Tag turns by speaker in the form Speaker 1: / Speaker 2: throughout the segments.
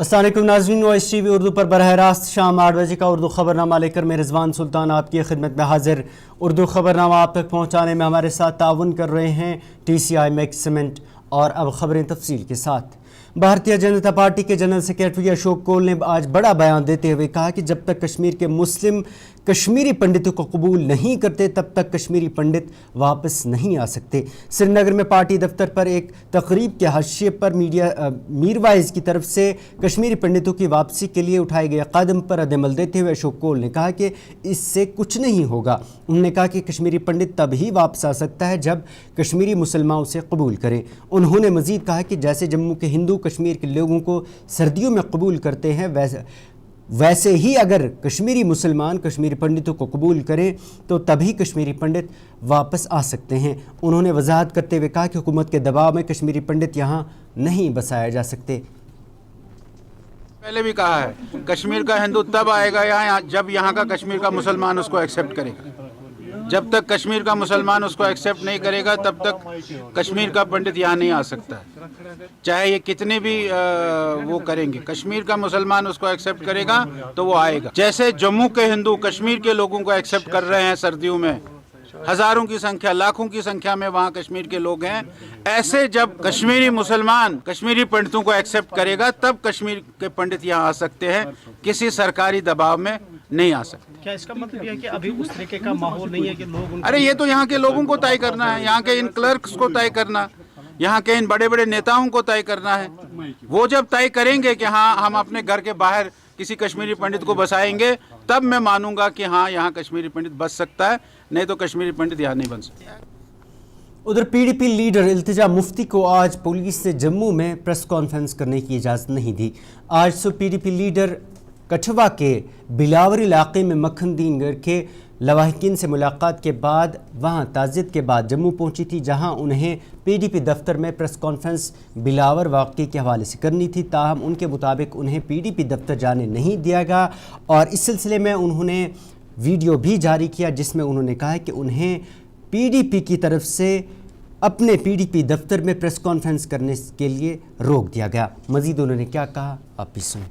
Speaker 1: अस्सलाम वालेकुम नाज़रीन, वॉइस टीवी उर्दू पर बरह रास्त शाम 8 बजे का उर्दू खबरनामा लेकर मैं रिजवान सुल्तान आपकी खिदमत में हाजिर। उर्दू खबरनामा आप तक पहुँचाने में हमारे साथ ताउन कर रहे हैं TCI मैक्स सीमेंट। और अब खबरें तफसील के साथ। भारतीय जनता पार्टी के जनरल सेक्रेटरी अशोक कोल ने आज बड़ा बयान देते हुए कहा कि जब तक कश्मीर के मुस्लिम कश्मीरी पंडितों को कबूल नहीं करते तब तक कश्मीरी पंडित वापस नहीं आ सकते। श्रीनगर में पार्टी दफ्तर पर एक तकरीब के हाशिए पर मीरवाइज की तरफ से कश्मीरी पंडितों की वापसी के लिए उठाए गए कदम पर रद्द-ए-अमल देते हुए अशोक कोल ने कहा कि इससे कुछ नहीं होगा। उन्होंने कहा कि कश्मीरी पंडित तभी वापस आ सकता है जब कश्मीरी मुसलमान उसे कबूल करें। उन्होंने मज़ीद कहा कि जैसे जम्मू के हिंदू कश्मीर के लोगों को सर्दियों में कबूल करते हैं वैसे ही अगर कश्मीरी मुसलमान कश्मीरी पंडितों को कबूल करें तो तभी कश्मीरी पंडित वापस आ सकते हैं। उन्होंने वजाहत करते हुए कहा कि हुकूमत के दबाव में कश्मीरी पंडित यहाँ नहीं बसाया जा सकते।
Speaker 2: पहले भी कहा है, कश्मीर का हिंदू तब आएगा यहाँ जब यहाँ का कश्मीर का मुसलमान उसको एक्सेप्ट करेगा। जब तक कश्मीर का मुसलमान उसको एक्सेप्ट नहीं करेगा तब तक कश्मीर का पंडित यहाँ नहीं आ सकता है, चाहे ये कितने भी वो करेंगे। कश्मीर का मुसलमान उसको एक्सेप्ट करेगा तो वो आएगा। जैसे जम्मू के हिंदू कश्मीर के लोगों को एक्सेप्ट कर रहे हैं सर्दियों में, हजारों की संख्या लाखों की संख्या में वहाँ कश्मीर के लोग हैं, ऐसे जब कश्मीरी मुसलमान कश्मीरी पंडितों को एक्सेप्ट करेगा तब कश्मीर के पंडित यहाँ आ सकते हैं, किसी सरकारी दबाव में नहीं आ सकते।
Speaker 3: क्या इसका मतलब यह है कि अभी उस तरीके का माहौल नहीं है कि लोग
Speaker 2: अरे ये तो यहाँ के लोगों को तय करना है, यहाँ के इन क्लर्क्स को तय करना, यहाँ के इन बड़े बड़े नेताओं को तय करना है। वो जब तय करेंगे कि हाँ हम अपने घर के बाहर किसी कश्मीरी पंडित को बसाएंगे तब मैं मानूंगा कि हाँ यहाँ कश्मीरी पंडित बस सकता है, नहीं तो कश्मीरी पंडित यहाँ नहीं बन सकता।
Speaker 1: उधर PDP लीडर इल्तिजा मुफ्ती को आज पुलिस ने जम्मू में प्रेस कॉन्फ्रेंस करने की इजाज़त नहीं दी। आज सुबह PDP लीडर कठवा के बिलावर इलाके में मक्खनदीन के लवाहिकीन से मुलाकात के बाद वहां ताज़ियत के बाद जम्मू पहुंची थी, जहां उन्हें PDP दफ्तर में प्रेस कॉन्फ्रेंस बिलावर वाक़े के हवाले से करनी थी। ताहम उनके मुताबिक उन्हें PDP दफ्तर जाने नहीं दिया गया और इस सिलसिले में उन्होंने वीडियो भी जारी किया जिसमें उन्होंने कहा कि उन्हें PDP की तरफ से अपने PDP दफ्तर में प्रेस कॉन्फ्रेंस करने के लिए रोक दिया गया। मज़ीद उन्होंने क्या कहा आप भी सुनें।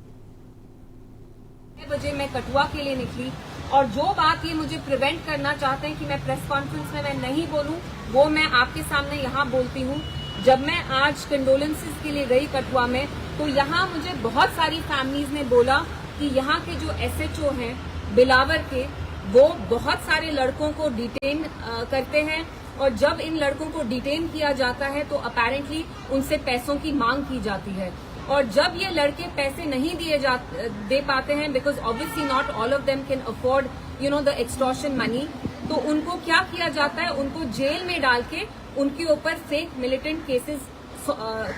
Speaker 4: बजे मैं कठुआ के लिए निकली और जो बात ये मुझे प्रिवेंट करना चाहते हैं कि मैं प्रेस कॉन्फ्रेंस में मैं नहीं बोलूं, वो मैं आपके सामने यहाँ बोलती हूँ। जब मैं आज कंडोलेंसेस के लिए गई कठुआ में तो यहाँ मुझे बहुत सारी फैमिलीज ने बोला कि यहाँ के जो SHO हैं बिलावर के, वो बहुत सारे लड़कों को डिटेन करते हैं और जब इन लड़कों को डिटेन किया जाता है तो अपेरेंटली उनसे पैसों की मांग की जाती है और जब ये लड़के पैसे नहीं दे पाते हैं, because obviously not all of them can afford the extortion money, तो उनको क्या किया जाता है, उनको जेल में डाल के उनके ऊपर फेक मिलिटेंट केसेस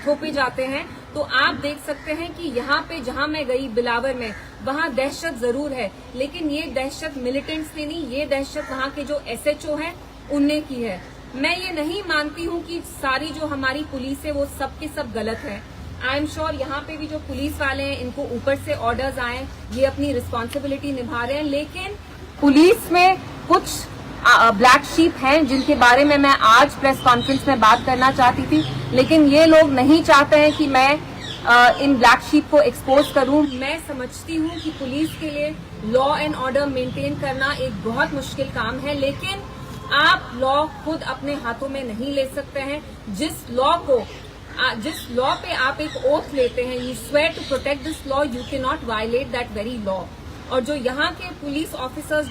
Speaker 4: थोपे जाते हैं। तो आप देख सकते हैं कि यहाँ पे जहाँ मैं गई बिलावर में, वहाँ दहशत जरूर है, लेकिन ये दहशत मिलिटेंट्स ने नहीं, ये दहशत वहाँ के जो SHO हैं उनने की है। मैं ये नहीं मानती हूँ कि सारी जो हमारी पुलिस है वो सब के सब गलत है। आई एम श्योर यहाँ पे भी जो पुलिस वाले हैं इनको ऊपर से ऑर्डर्स आए, ये अपनी रिस्पॉन्सिबिलिटी निभा रहे हैं, लेकिन पुलिस में कुछ ब्लैक शीप हैं जिनके बारे में मैं आज प्रेस कॉन्फ्रेंस में बात करना चाहती थी, लेकिन ये लोग नहीं चाहते हैं कि मैं इन ब्लैक शीप को एक्सपोज करूं। मैं समझती हूं कि पुलिस के लिए लॉ एंड ऑर्डर मेंटेन करना एक बहुत मुश्किल काम है, लेकिन आप लॉ खुद अपने हाथों में नहीं ले सकते हैं। जिस लॉ पे आप एक ओथ लेते हैं, you swear to protect this law, you can not violate that very law. और जो यहाँ के पुलिस ऑफिसर्स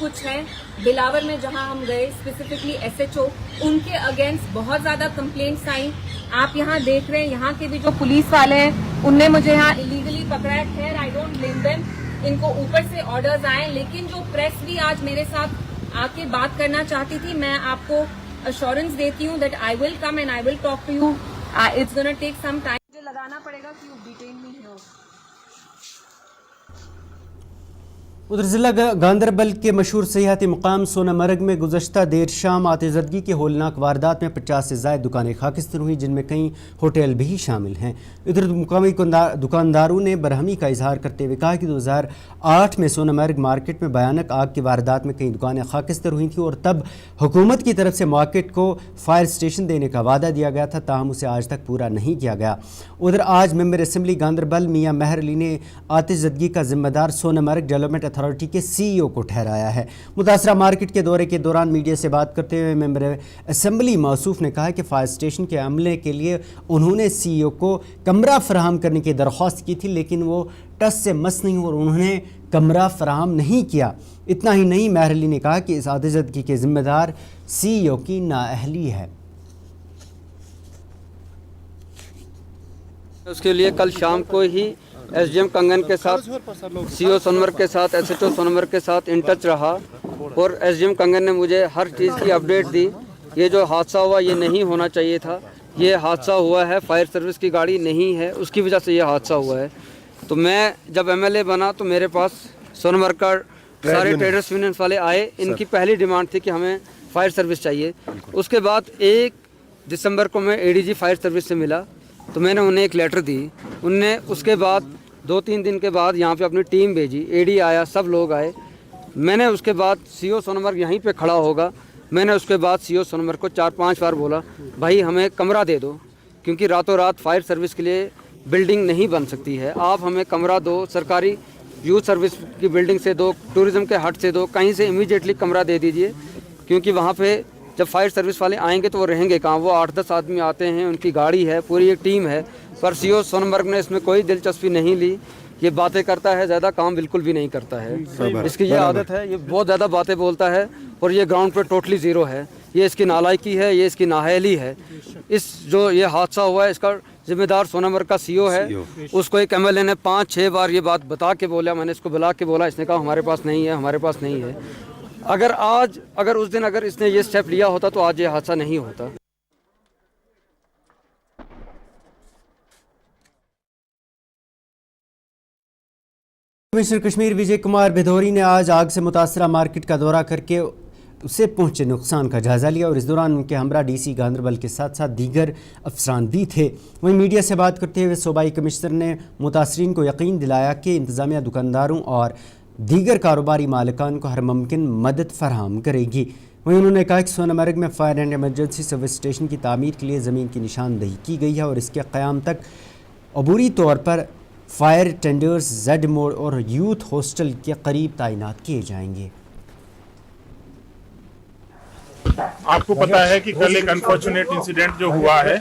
Speaker 4: कुछ हैं बिलावर में जहाँ हम गए, स्पेसिफिकली SHO, उनके अगेंस्ट बहुत ज्यादा कंप्लेंट्स आई। आप यहाँ देख रहे हैं यहाँ के भी जो पुलिस वाले हैं उनने मुझे यहाँ इलीगली पकड़ा है। खैर आई डोंट ब्लेम देम, इनको ऊपर से ऑर्डर्स आए, लेकिन जो प्रेस भी आज मेरे साथ आके बात करना चाहती थी, मैं आपको अश्योरेंस देती हूँ that I will come and I will talk to you. It's gonna take some time, मुझे लगाना पड़ेगा कि यू डिटेन मी हियर।
Speaker 1: उधर ज़िला गांदरबल के मशहूर सियाहती मुकाम सोनामर्ग में गुज़श्ता देर शाम आतिशबाज़ी की होलनाक वारदात में 50 से ज़ायद दुकानें खाकिस्तर हुई, जिनमें कई होटल भी शामिल हैं। इधर मुकामी दुकानदारों ने बरहमी का इजहार करते हुए कहा कि 2008 में सोनामर्ग मार्केट में भयानक आग की वारदात में कई दुकानें खाकिस्तर हुई थीं और तब हुकूमत की तरफ से मार्केट को फायर स्टेशन देने का वादा दिया गया था, ताहम उसे आज तक पूरा नहीं किया गया। उधर आज मेंबर असम्बली गांदरबल मियां मेहर अली ने आतिशबाज़ी का जिम्मेदार सोनामर्ग डेवलपमेंट अथॉरिटी के CEO को ठहराया है। मुतासरा मार्केट के दौरे के दौरान मीडिया से बात करते हुए मेंबर असम्बली मौसूफ ने कहा कि फायर स्टेशन के अमले के लिए उन्होंने CEO को कमरा फराहम करने की दरख्वास्त की थी, लेकिन वो टस से मस नहीं और उन्होंने कमरा फराहम नहीं किया। इतना ही नहीं, मेहर अली ने कहा कि इस आतिशबाज़ी के जिम्मेदार CEO की नाअहली है।
Speaker 5: उसके लिए कल शाम को ही SDM कंगन के साथ, CO सोनमर्ग के साथ, SHO सोनमर्ग के साथ इन टच रहा और SDM कंगन ने मुझे हर चीज़ की अपडेट दी। ये जो हादसा हुआ ये नहीं होना चाहिए था, ये हादसा हुआ है, फायर सर्विस की गाड़ी नहीं है, उसकी वजह से ये हादसा हुआ है। तो मैं जब MLA बना तो मेरे पास सोनमर्ग का सारे ट्रेडर्स यूनियन वाले आए। इनकी पहली डिमांड थी कि हमें फायर सर्विस चाहिए। उसके बाद 1 दिसंबर को मैं ADG फायर सर्विस से मिला तो मैंने उन्हें एक लेटर दी। उनने उसके बाद 2-3 दिन के बाद यहाँ पे अपनी टीम भेजी, AD आया, सब लोग आए। मैंने उसके बाद CO सोनमर्ग यहीं पे खड़ा होगा, मैंने उसके बाद CO सोनमर्ग को 4-5 बार बोला भाई हमें कमरा दे दो, क्योंकि रातों रात फायर सर्विस के लिए बिल्डिंग नहीं बन सकती है, आप हमें कमरा दो, सरकारी यूथ सर्विस की बिल्डिंग से दो, टूरिज़्म के हट से दो, कहीं से इमीडिएटली कमरा दे दीजिए, क्योंकि वहाँ पे जब फायर सर्विस वाले आएंगे तो वो रहेंगे कहाँ। वो 8-10 आदमी आते हैं, उनकी गाड़ी है, पूरी एक टीम है, पर CO सोनमर्ग ने इसमें कोई दिलचस्पी नहीं ली। ये बातें करता है, ज़्यादा काम बिल्कुल भी नहीं करता है, इसकी ये आदत है, ये बहुत ज़्यादा बातें बोलता है और ये ग्राउंड पे टोटली ज़ीरो है। ये इसकी नालायकी है, ये इसकी नाअहली है। इस जो ये हादसा हुआ है इसका जिम्मेदार सोनामर्ग का CO है। उसको एक MLA ने 5-6 बार ये बात बता के बोला, मैंने इसको बुला के बोला, इसने कहा हमारे पास नहीं है, हमारे पास नहीं है। अगर उस दिन अगर इसने ये स्टेप लिया होता तो आज ये हादसा नहीं होता।
Speaker 1: कमिश्नर कश्मीर विजय कुमार भदौरी ने आज आग से मुतासरा मार्केट का दौरा करके उससे पहुंचे नुकसान का जायज़ा लिया और इस दौरान उनके हमरा DC गांदरबल के साथ साथ दीगर अफसरान भी थे। वहीं मीडिया से बात करते हुए सूबाई कमिश्नर ने मुतासरीन को यकीन दिलाया कि इंतज़ामिया दुकानदारों और दीगर कारोबारी मालिकान को हर मुमकिन मदद फराहम करेगी। वहीं उन्होंने कहा कि सोनामर्ग में fire and emergency service station की तामीर के लिए ज़मीन की निशानदही की गई है और इसके क़याम तक अबूरी तौर पर फायर टेंडर्स Z मोड़ और यूथ हॉस्टल के करीब तैनात किए जाएंगे।
Speaker 6: आपको पता है कि कल एक अनफॉर्चुनेट इंसिडेंट जो हुआ है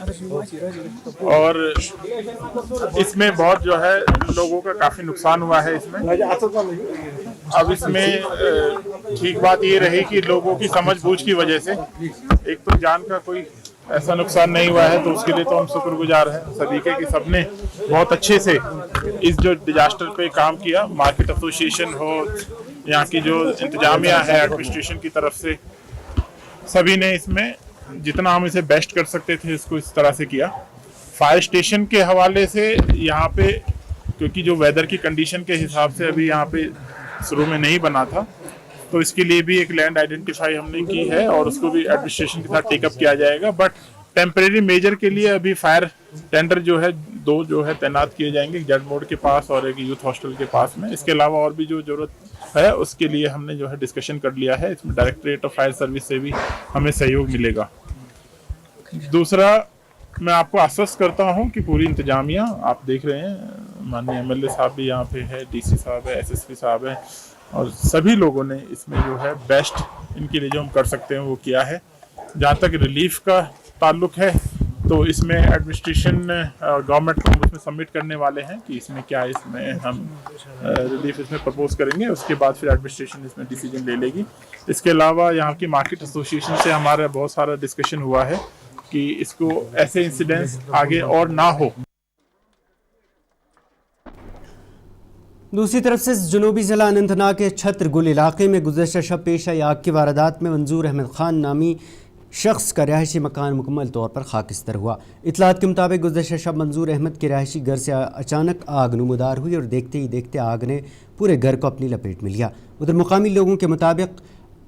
Speaker 6: और इसमें बहुत जो है लोगों का काफी नुकसान हुआ है इसमें। अब इसमें ठीक बात ये रही कि लोगों की समझ बूझ की वजह से एक तो जान का कोई ऐसा नुकसान नहीं हुआ है, तो उसके लिए तो हम शुक्रगुजार हैं सदीके की। सबने बहुत अच्छे से इस जो डिजास्टर पे काम किया, मार्केट एसोसिएशन हो, यहाँ की जो इंतजामिया है एडमिनिस्ट्रेशन की तरफ से, सभी ने इसमें जितना हम इसे बेस्ट कर सकते थे इसको इस तरह से किया। फायर स्टेशन के हवाले से यहाँ पे क्योंकि जो वेदर की कंडीशन के हिसाब से अभी यहाँ पे शुरू में नहीं बना था, तो इसके लिए भी एक लैंड आइडेंटिफाई हमने की है और उसको भी एडमिनिस्ट्रेशन के साथ टेकअप किया जाएगा। बट टेम्परेरी मेजर के लिए अभी फायर टेंडर जो है 2 जो है तैनात किए जाएंगे, एक Z मोड़ के पास और एक यूथ हॉस्टल के पास में। इसके अलावा और भी जो जरूरत है उसके लिए हमने जो है डिस्कशन कर लिया है, इसमें डायरेक्टरेट ऑफ फायर सर्विस से भी हमें सहयोग मिलेगा। दूसरा, मैं आपको आश्वस्त करता हूं कि पूरी इंतजामिया आप देख रहे हैं, माननीय MLA साहब भी यहाँ पे है, DC साहब है, SSP साहब है और सभी लोगों ने इसमें जो है बेस्ट इनके लिए जो हम कर सकते हैं वो किया है। जहाँ तक रिलीफ का ताल्लुक है तो इसमें एडमिनिस्ट्रेशन गवर्नमेंट को उसमें सबमिट करने वाले हैं कि इसमें क्या इसमें हम रिलीफ इसमें प्रपोज करेंगे, उसके बाद फिर एडमिनिस्ट्रेशन इसमें डिसीजन ले लेगी। इसके अलावा यहाँ की मार्केट एसोसिएशन से हमारा बहुत सारा डिस्कशन हुआ है कि इसको ऐसे इंसिडेंट्स आगे और ना हो।
Speaker 1: दूसरी तरफ से जनूबी ज़िला अनंतनाग के छत्रगुल इलाके में गुज़श्ता शब पेश आई आग की वारदात में मंजूर अहमद खान नामी शख्स का रहायशी मकान मुकम्मल तौर पर खाकिस्तर हुआ। इतलात के मुताबिक गुज़श्ता शब मंजूर अहमद के रहायशी घर से अचानक आग नुमदार हुई और देखते ही देखते आग ने पूरे घर को अपनी लपेट में लिया। उधर मुकामी लोगों के मुताबिक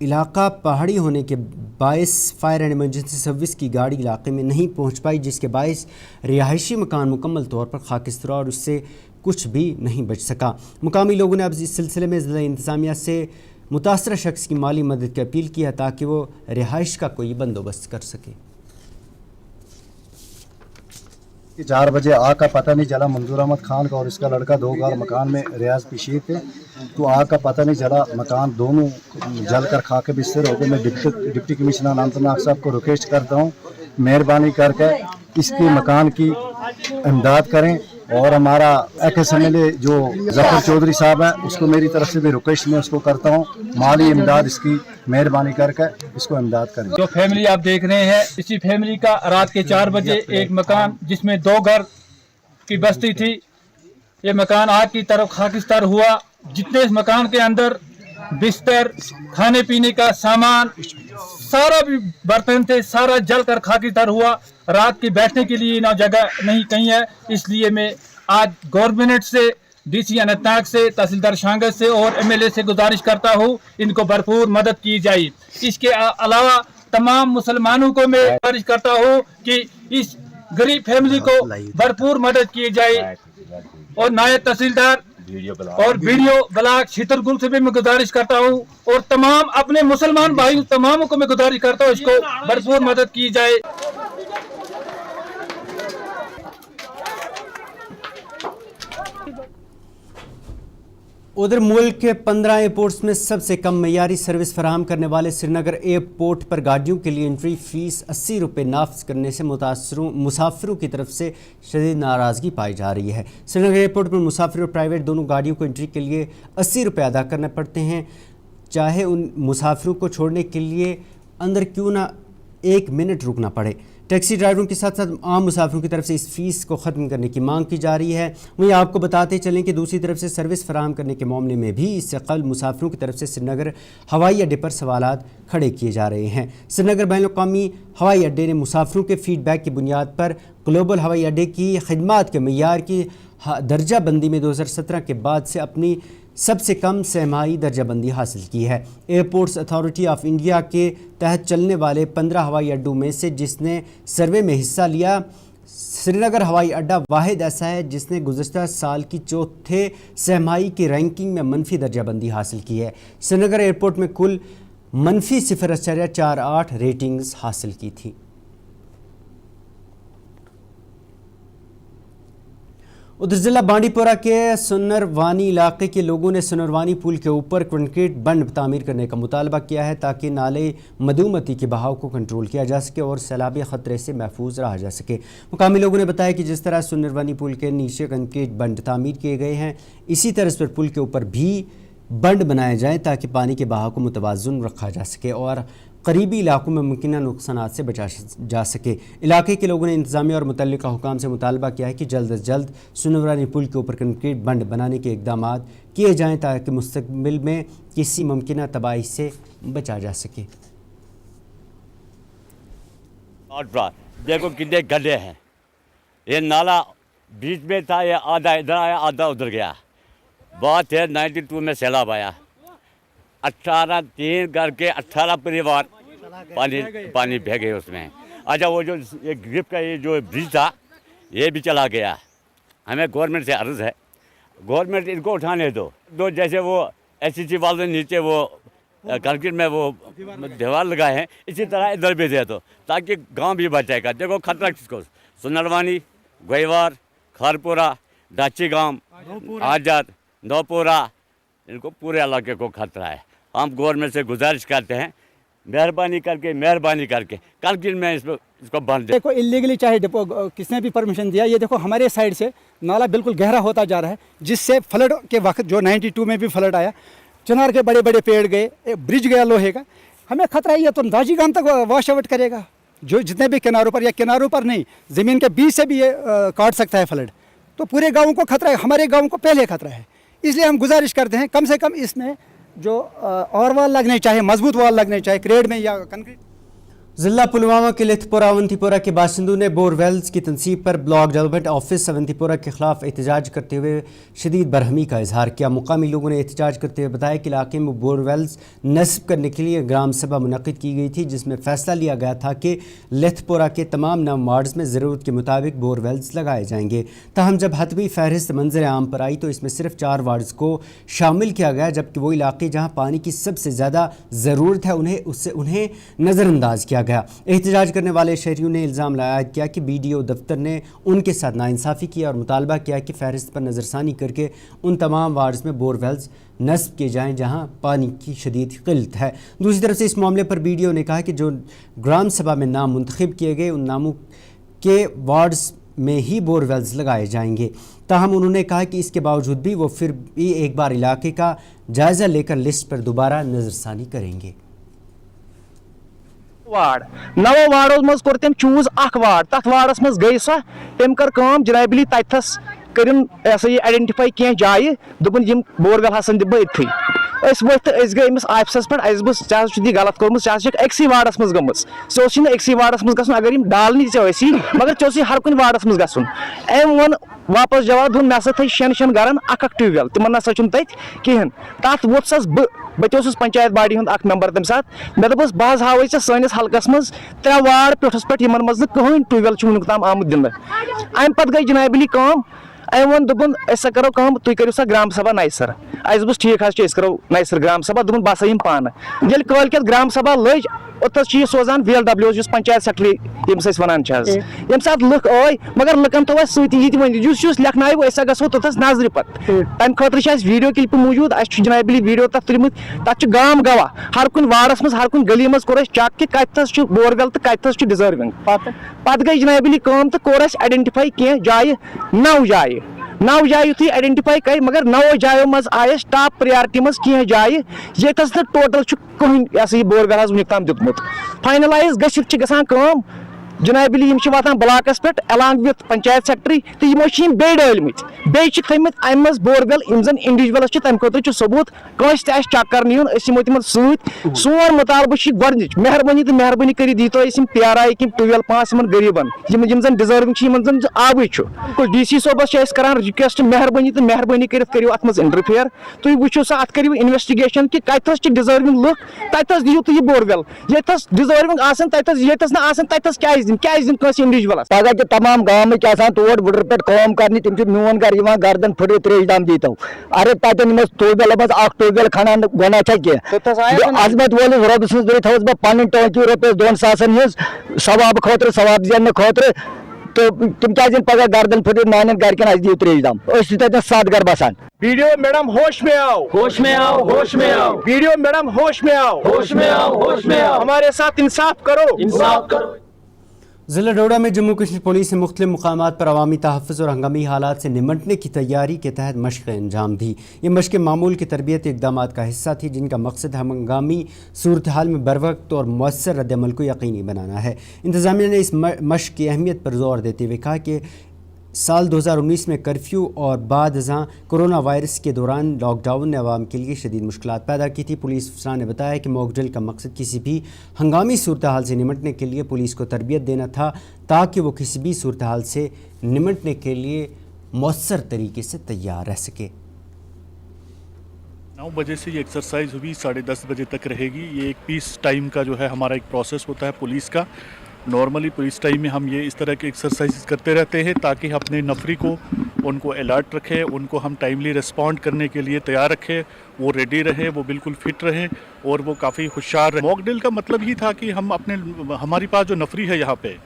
Speaker 1: इलाका पहाड़ी होने के बायस फायर एंड इमरजेंसी सर्विस की गाड़ी इलाके में नहीं पहुंच पाई, जिसके बायस रिहायशी मकान मुकम्मल तौर पर खाकिस्तर और उससे कुछ भी नहीं बच सका। मुकामी लोगों ने अब इस सिलसिले में ज़िला इंतज़ामिया से मुतासरा शख्स की माली मदद की अपील की है ताकि वो रिहाइश का कोई बंदोबस्त कर सके।
Speaker 7: 4 बजे आग का पता नहीं चला। मंजूर अहमद खान का और इसका लड़का 2 घर मकान में रियाज पेशी थे, तो आग का पता नहीं चला। मकान दोनों जल कर खाके बिस्तर हो गए। मैं डिप्टी कमिश्नर अनंतनाग साहब को रिक्वेस्ट करता हूँ, मेहरबानी करके इसके मकान की इमदाद करें। और हमारा XMLA जो जफर चौधरी साहब है, उसको मेरी तरफ से भी रिक्वेस्ट मैं उसको करता हूँ, माली इमदाद इसकी मेहरबानी करके इसको इमदाद करें।
Speaker 8: जो फैमिली आप देख रहे हैं, इसी फैमिली का रात के 4 बजे एक मकान जिसमें 2 घर की बस्ती थी, ये मकान आग की तरफ खाकिस्तार हुआ। जितने इस मकान के अंदर बिस्तर, खाने पीने का सामान, सारा भी बर्तन थे, सारा जल कर खाकिस्तार हुआ। रात की बैठने के लिए ना जगह नहीं कहीं है। इसलिए मैं आज गवर्नमेंट से, DC अनंतनाग से, तहसीलदार शांगत से और MLA से गुजारिश करता हूँ, इनको भरपूर मदद की जाए। इसके अलावा तमाम मुसलमानों को मैं गुजारिश करता हूँ कि इस गरीब फैमिली को भरपूर मदद की जाए। और नायब तहसीलदार और वीडियो ब्लॉग छितरगुल से भी मैं गुजारिश करता हूँ और तमाम अपने मुसलमान भाई तमामों को मैं गुजारिश करता हूँ, इसको भरपूर मदद की जाए।
Speaker 1: उधर मुल्क के 15 एयरपोर्ट्स में सबसे कम मयारी सर्विस फराहम करने वाले श्रीनगर एयरपोर्ट पर गाड़ियों के लिए एंट्री फ़ीस 80 रुपये नाफ्ज़ करने से मुसाफिरों की तरफ से शदीद नाराज़गी पाई जा रही है। श्रीनगर एयरपोर्ट पर मुसाफिर और प्राइवेट दोनों गाड़ियों को एंट्री के लिए 80 रुपये अदा करने पड़ते हैं, चाहे उन मुसाफिरों को छोड़ने के लिए अंदर क्यों ना 1 मिनट रुकना पड़े। टैक्सी ड्राइवरों के साथ साथ आम मुसाफिरों की तरफ से इस फ़ीस को ख़त्म करने की मांग की जा रही है। वहीं आपको बताते चलें कि दूसरी तरफ से सर्विस फराहम करने के मामले में भी इससे कबल मुसाफिरों की तरफ से श्रीनगर हवाई अड्डे पर सवालात खड़े किए जा रहे हैं। श्रीनगर बैनुल-अक़वामी हवाई अड्डे ने मुसाफिरों के फीडबैक की बुनियाद पर ग्लोबल हवाई अड्डे की खिदमात के मयार की दर्जा बंदी में 2017 के बाद से अपनी सबसे कम सहमाही दर्जा बंदी हासिल की है। एयरपोर्ट्स अथॉरिटी ऑफ इंडिया के तहत चलने वाले 15 हवाई अड्डों में से जिसने सर्वे में हिस्सा लिया, श्रीनगर हवाई अड्डा वाहिद ऐसा है जिसने गुज़श्ता साल की चौथे सहमाही की रैंकिंग में मनफी दर्जा बंदी हासिल की है। श्रीनगर एयरपोर्ट में कुल मनफी 0.48 रेटिंग्स हासिल की थी। उधर ज़िला बांडीपोरा के सुनरवानी इलाके के लोगों ने सुनरवानी पुल के ऊपर कंक्रीट बंद तामीर करने का मुतालबा किया है ताकि नाले मधुमती के बहाव को कंट्रोल किया जा सके और सैलाबी ख़तरे से महफूज रहा जा सके। मुकामी लोगों ने बताया कि जिस तरह सुनरवानी पुल के नीचे कंक्रीट बंद तामीर किए गए हैं, इसी तरह पर पुल के ऊपर भी बंद बनाए जाएँ ताकि पानी के बहाव को मुतवाज़ुन रखा जा सके और करीबी इलाकों में मुमकिन नुकसानात से बचा जा सके। इलाके के लोगों ने इंतज़ामिया और मुतल्लिका हुकाम से मुतालबा किया है कि जल्द अज जल्द सुनरवानी पुल के ऊपर कंक्रीट बंद बनाने के इक़दाम किए जाएँ ताकि मुस्तक़बिल में किसी मुमकिन तबाही से बचा जा सके।
Speaker 9: देखो कितने गड्ढे हैं, ये नाला बीच में था, ये आधा इधर आया आधा उधर गया। बात है 92 में सैलाब आया, 3 घर के 18 परिवार पानी बह गए उसमें। अच्छा वो जो ये ग्रिप का ये जो ब्रिज था ये भी चला गया। हमें गवर्नमेंट से अर्ज़ है, गवर्नमेंट इनको उठाने दो। जैसे वो SCC वाले नीचे वो कंक्रीट में वो दीवार लगाए हैं, इसी तरह इधर भी दे दो ताकि गांव भी बच जाएगा। देखो खतरा किसको, सुनरवानी, गोईवार, खारपुरा, डाची गांव, आजाद, नौपुरा, इनको पूरे इलाके को खतरा है। हम गवर्नमेंट से गुजारिश करते हैं, मेहरबानी करके कंक्रीट में इसको बंद।
Speaker 10: देखो इलीगली चाहे डिपो किसने भी परमिशन दिया, ये देखो हमारे साइड से नाला बिल्कुल गहरा होता जा रहा है, जिससे फ्लड के वक्त जो 92 में भी फ्लड आया, चिनार के बड़े बड़े पेड़ गए, ब्रिज गया लोहे का, हमें खतरा है ये तो दाजी गांव तक वॉश आउट करेगा। जो जितने भी किनारों पर या किनारों पर नहीं, ज़मीन के बीच से भी ये काट सकता है फ्लड, तो पूरे गाँव को खतरा है, हमारे गाँव को पहले खतरा है। इसलिए हम गुजारिश करते हैं कम से कम इसमें जो और वाल लगने चाहिए, मजबूत वाल लगने चाहिए क्रेड में या कंक्रीट।
Speaker 1: ज़िला पुलवामा के लिथपुरा अवंतीपुरा के बाशिंदों ने बोरवेल्स की तनसीब पर ब्लॉक डेवलपमेंट ऑफिस अवंतीपुरा के खिलाफ एहतजाज करते हुए शदीद बरहमी का इजहार किया। मुकामी लोगों ने एहतजाज करते हुए बताया कि इलाके में बोरवेल्स नस्ब करने के लिए ग्राम सभा मुनक़िद की गई थी, जिसमें फ़ैसला लिया गया था कि लिथपुरा के तमाम 9 वार्ड्स में ज़रूरत के मुताबिक बोरवेल्स लगाए जाएंगे। ताहम जब हतमी फहरिस्त मंजर आम पर आई तो इसमें सिर्फ 4 वार्ड्स को शामिल किया गया, जबकि वो इलाके जहाँ पानी की सबसे ज़्यादा ज़रूरत है उन्हें नज़रअंदाज किया गया। एहतजाज करने वाले शहरियों ने इल्ज़ाम लायद किया कि BDO दफ्तर ने उनके साथ नाइंसाफ़ी की और मुतालबा किया कि फहरिस्त पर नज़रसानी करके उन तमाम वार्ड्स में बोरवेल्स नस्ब किए जाएँ जहां पानी की शदीद किल्लत है। दूसरी तरफ से इस मामले पर BDO ने कहा कि जो ग्राम सभा में नाम मुंतखब किए गए उन नामों के वार्ड्स में ही बोरवेल्स लगाए जाएंगे। ताहम उन्होंने कहा कि इसके बावजूद भी वो फिर भी एक बार इलाके का जायज़ा लेकर लिस्ट पर दोबारा नज़रसानी करेंगे।
Speaker 11: वार्ड 9 वार्डों मज कोर तम चूज अख वार्ड, तथ वार्डस मज गई सह तम कर काम जनाबली तथस करिन ऐसा ये आइडेंटिफाई क्या जाए दोपन यम बोरवेल हसन दिब इथी गई अमिस आफिसस पे बस गलत कोर्म एक्सी वार्डस मज गम से एक्सी वार्डस मज ग अगर डालनी ची मगर चे हर कुन वार्डस मज गन अम वन वापस जवाब दोन मे थ 6 गरन अख ट्यूबवेल तिमन ना तथ कहें तथ वोत्सस बत पंचायत बॉडी हूँ मेंबर तम साथ मे दस बह हावे सैनिस हल्कस मज 3 वार्ड पेठस पे मज कहें ट्यूबवेल वुन तम आमुत दिन अम पे गई जनाबली कम अम वो दोपन अस करो कम तुम करो सा ग्राम सभा नई सर अस बस ठीक करो नई सर ग्राम सभा दोपन बह सा पान ये कल ग्राम सभा लज ओतस सोजान VLW पंचायत सेक्रेटरी यमस वन ये सात लुक आई मगर लुकन तो सती वन लेखन गो तोतस नजर पे तम खतर वीडियो क्लिप मौजूद जनाबली वीडियो तथ तुलमुत तथ गाम गवाह हर कुन वार्डस मज हर कुन गली मज कोर चेक कि कतस बोरवेल तो कतस डिजर्विंग पे गई जनाबली कम तो कोर आइडेंटिफाई कह जाए 9 जाए युथी आइडेंटिफाई कर मगर 9 जायो मज आयस टॉप प्रायोरिटी मज कह जाए ये टोटल कहीं बोरवेल वुन तम दितमुत फाइनलाइज गम जनाबली वातान ब्लॉकस पे अलॉन्ग विथ पंचायत सेक्रेटरी तो ये बे डलमित थमित अम मज बोरवेल जन इंडिविजुअल तम खुद सबूत कंस चेक कर यमो तम सोन मुतालब गोच मेहरबानी तो मेहरबानी कर दी तो प्याराए कि ट्यूबवेल 5 गरीबन जन डिजर्विंग जन आब DC सोबस करान रिक्वेस्ट मेहरबानी तो मेहरबानी करो अत मज इंटरफेयर तुम वो सा अत करो इन्वेस्टिगेशन कि कतस डिजर्विंग लुक ततस दियो तुम बोरवेल यस डिजर्विंग ततस ना ततस क्या इंडिविजुअल
Speaker 12: पगह के तमाम गाँव तोड़ बुड़ पे कम कर तम मोन घर गर्दन फुट त्रेश दाम दी तो अरे तन ट्यूबवेल मज ट्यूबवेल खनान गुना कह अजमत वोलिस रब सज थोस बह पन टंकी रुपये 2 सासन हज सवाब खतर सवाब जेन खतर तो तुम क्या पगह गर्दन फुट मान गरकन अस दियो त्रेश दाम 7 घर बसान।
Speaker 11: वीडियो मैडम होश में आओ, होश में आओ, होश में आओ। वीडियो मैडम होश में आओ, होश में आओ, होश में आओ। हमारे साथ इंसाफ करो, इंसाफ करो।
Speaker 1: ज़िला डोडा में जम्मू कश्मीर पुलिस ने मुख्तलिफ मुकामात पर अवामी तहफ़्फ़ुज़ और हंगामी हालात से निमटने की तैयारी के तहत मशक़ें अंजाम दी। ये मशक़ें मामूल की तरबियती इक़दामात का हिस्सा थी, जिनका मकसद हंगामी सूरत हाल में बरवक्त और मौसर रद्द-ए-अमल को यकीनी बनाना है। इंतज़ामिया ने इस मशक़ की अहमियत पर ज़ोर देते हुए कहा कि साल 2019 में कर्फ्यू और बाद जहाँ कोरोना वायरस के दौरान लॉकडाउन ने अवाम के लिए शदीद मुश्किलात पैदा की थी। पुलिस अफसरान ने बताया कि मॉक ड्रिल का मकसद किसी भी हंगामी सूरत हाल से निमटने के लिए पुलिस को तरबियत देना था, ताकि वो किसी भी सूरत हाल से निमटने के लिए मौसर तरीके से तैयार रह सके।
Speaker 13: 9 बजे से ये एक्सरसाइज हुई 10:30 बजे तक रहेगी। ये एक पीस टाइम का जो है हमारा एक प्रोसेस होता है पुलिस का। नॉर्मली पुलिस टाइम में हम ये इस तरह के एक्सरसाइज करते रहते हैं ताकि अपने नफरी को उनको अलर्ट रखें, उनको हम टाइमली रिस्पॉन्ड करने के लिए तैयार रखें, वो रेडी रहें, वो बिल्कुल फिट रहें और वो काफ़ी होशियार रहें। मॉक ड्रिल का मतलब ही था कि हम हमारी पास जो नफरी है यहाँ पे,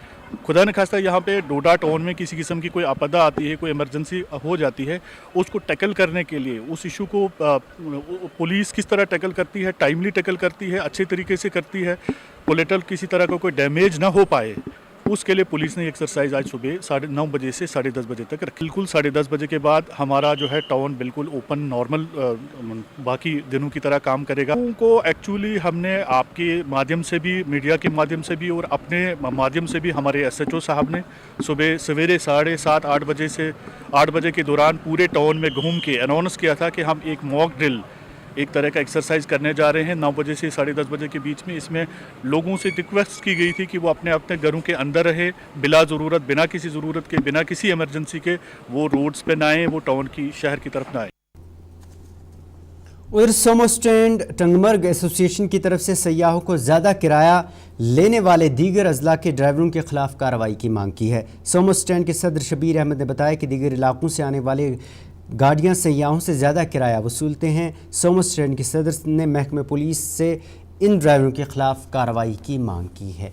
Speaker 13: खुदा न खास्ता यहाँ पे डोडा टाउन में किसी किस्म की कोई आपदा आती है, कोई इमरजेंसी हो जाती है, उसको टैकल करने के लिए उस इशू को पुलिस किस तरह टैकल करती है, टाइमली टैकल करती है, अच्छे तरीके से करती है, कोलेटरल किसी तरह का कोई डैमेज ना हो पाए, उसके लिए पुलिस ने एक्सरसाइज आज सुबह 9:30 बजे से 10:30 बजे तक रखी। बिल्कुल 10:30 बजे के बाद हमारा जो है टाउन बिल्कुल ओपन नॉर्मल बाकी दिनों की तरह काम करेगा। उनको एक्चुअली हमने आपके माध्यम से भी, मीडिया के माध्यम से भी और अपने माध्यम से भी हमारे SHO साहब ने सुबह सवेरे 7:30 8 बजे से 8 बजे के दौरान पूरे टाउन में घूम के अनाउंस किया था कि हम एक मॉक ड्रिल एक तरह का एक्सरसाइज करने जा रहे हैं 9 बजे से 10:30 बजे के बीच में। इसमें लोगों से रिक्वेस्ट की गई थी कि वो अपने अपने घरों के अंदर रहे, बिला ज़रूरत, बिना किसी ज़रूरत के, बिना किसी इमरजेंसी के वो रोड्स पे ना आए, वो टाउन की शहर की तरफ ना आए।
Speaker 1: उधर सोमो स्टैंड टंगमर्ग एसोसिएशन की तरफ से सयाहों को ज़्यादा किराया लेने वाले दीगर अजला के ड्राइवरों के खिलाफ कार्रवाई की मांग की है। सोमो स्टैंड के सदर शबीर अहमद ने बताया कि दीगर इलाकों से आने वाले गाड़ियां सयाहों से ज़्यादा किराया वसूलते हैं। सोमो स्टैंड के सदर ने महकमे पुलिस से इन ड्राइवरों के खिलाफ कार्रवाई की मांग की है।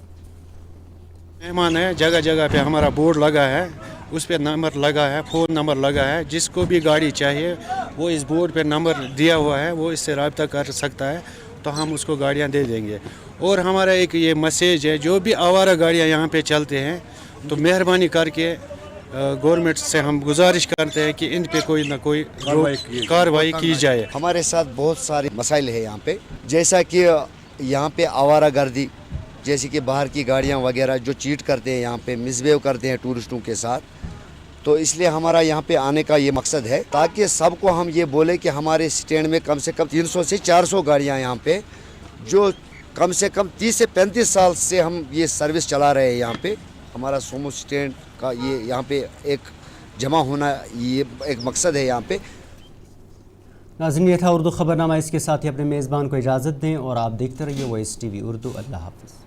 Speaker 14: मेहमान है, जगह जगह पे हमारा बोर्ड लगा है, उस पर नंबर लगा है, फ़ोन नंबर लगा है, जिसको भी गाड़ी चाहिए वो इस बोर्ड पे नंबर दिया हुआ है, वो इससे रब्ता कर सकता है, तो हम उसको गाड़ियां दे देंगे। और हमारा एक ये मैसेज है, जो भी आवारा गाड़ियां यहाँ पे चलते हैं तो मेहरबानी करके गवर्नमेंट से हम गुजारिश करते हैं कि इन पे कोई ना कोई कार्रवाई की जाए।
Speaker 15: हमारे साथ बहुत सारे मसाइल है यहाँ पे, जैसा कि यहाँ पे आवारा गर्दी, जैसे कि बाहर की गाड़ियाँ वगैरह जो चीट करते हैं, यहाँ पे मिसबिहेव करते हैं टूरिस्टों के साथ। तो इसलिए हमारा यहाँ पे आने का ये मकसद है ताकि सबको हम ये बोले कि हमारे स्टैंड में कम से कम 300 से 400 गाड़ियाँ यहाँ पे, जो कम से कम 30 से 35 साल से हम ये सर्विस चला रहे हैं। यहाँ पे हमारा सोमो स्टैंड का ये यहाँ पे एक जमा होना, ये एक मकसद है यहाँ पे।
Speaker 1: नाज़रीन, ये था उर्दू खबरनामा। इसके साथ ही अपने मेज़बान को इजाज़त दें और आप देखते रहिए वॉइस TV उर्दू। अल्लाह हाफ़िज़।